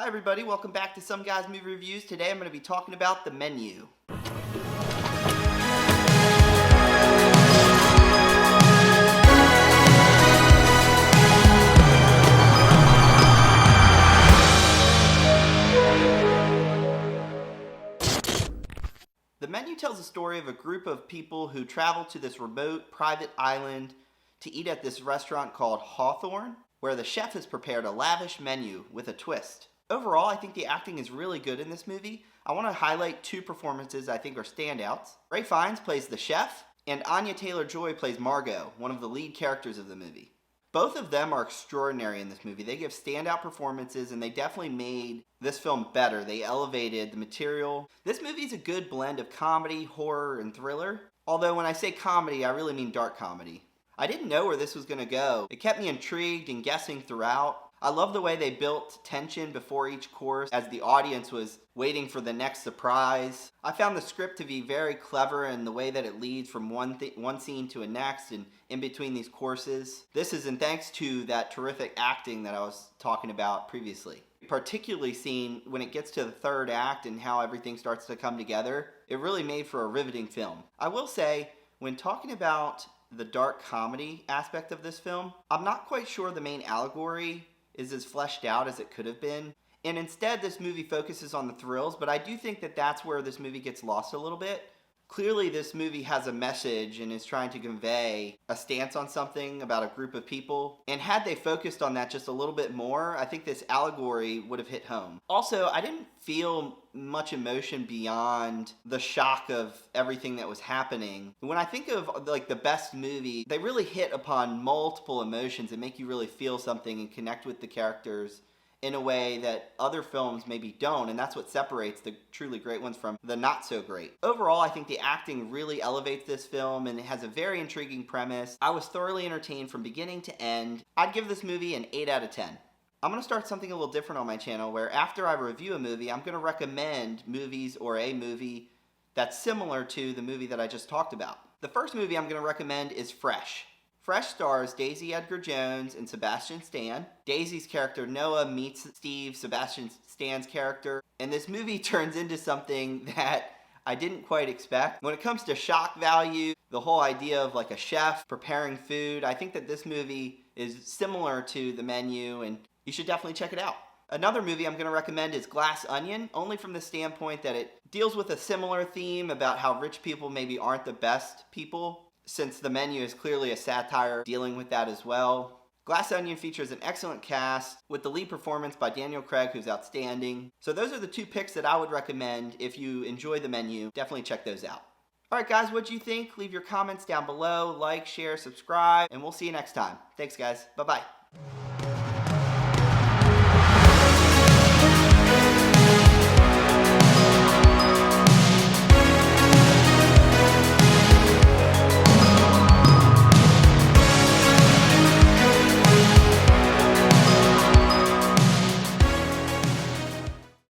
Hi everybody, welcome back to Some Guys Movie Reviews. Today I'm going to be talking about The Menu. The Menu tells the story of a group of people who travel to this remote, private island to eat at this restaurant called Hawthorne, where the chef has prepared a lavish menu with a twist. Overall, I think the acting is really good in this movie. I want to highlight two performances I think are standouts. Ralph Fiennes plays the chef, and Anya Taylor-Joy plays Margot, one of the lead characters of the movie. Both of them are extraordinary in this movie. They give standout performances, and they definitely made this film better. They elevated the material. This movie is a good blend of comedy, horror, and thriller. Although when I say comedy, I really mean dark comedy. I didn't know where this was going to go. It kept me intrigued and guessing throughout. I love the way they built tension before each course as the audience was waiting for the next surprise. I found the script to be very clever in the way that it leads from one scene to a next and in between these courses. This is in thanks to that terrific acting that I was talking about previously. Particularly seen when it gets to the third act and how everything starts to come together. It really made for a riveting film. I will say, when talking about the dark comedy aspect of this film, I'm not quite sure the main allegory is as fleshed out as it could have been. And instead, this movie focuses on the thrills, but I do think that that's where this movie gets lost a little bit. Clearly, this movie has a message and is trying to convey a stance on something about a group of people. And had they focused on that just a little bit more, I think this allegory would have hit home. Also, I didn't feel much emotion beyond the shock of everything that was happening. When I think of like the best movie, they really hit upon multiple emotions and make you really feel something and connect with the characters in a way that other films maybe don't, and that's what separates the truly great ones from the not so great. Overall, I think the acting really elevates this film, and it has a very intriguing premise. I was thoroughly entertained from beginning to end. I'd give this movie an 8 out of 10. I'm going to start something a little different on my channel, where after I review a movie, I'm going to recommend movies or a movie that's similar to the movie that I just talked about. The first movie I'm going to recommend is Fresh. Fresh stars Daisy Edgar Jones and Sebastian Stan. Daisy's character Noah meets Steve, Sebastian Stan's character, and this movie turns into something that I didn't quite expect. When it comes to shock value, the whole idea of like a chef preparing food, I think that this movie is similar to The Menu, and you should definitely check it out. Another movie I'm going to recommend is Glass Onion, only from the standpoint that it deals with a similar theme about how rich people maybe aren't the best people, since The Menu is clearly a satire dealing with that as well. Glass Onion features an excellent cast with the lead performance by Daniel Craig, who's outstanding. So those are the two picks that I would recommend if you enjoy The Menu. Definitely check those out. Alright guys, what'd you think? Leave your comments down below, like, share, subscribe, and we'll see you next time. Thanks guys. Bye-bye.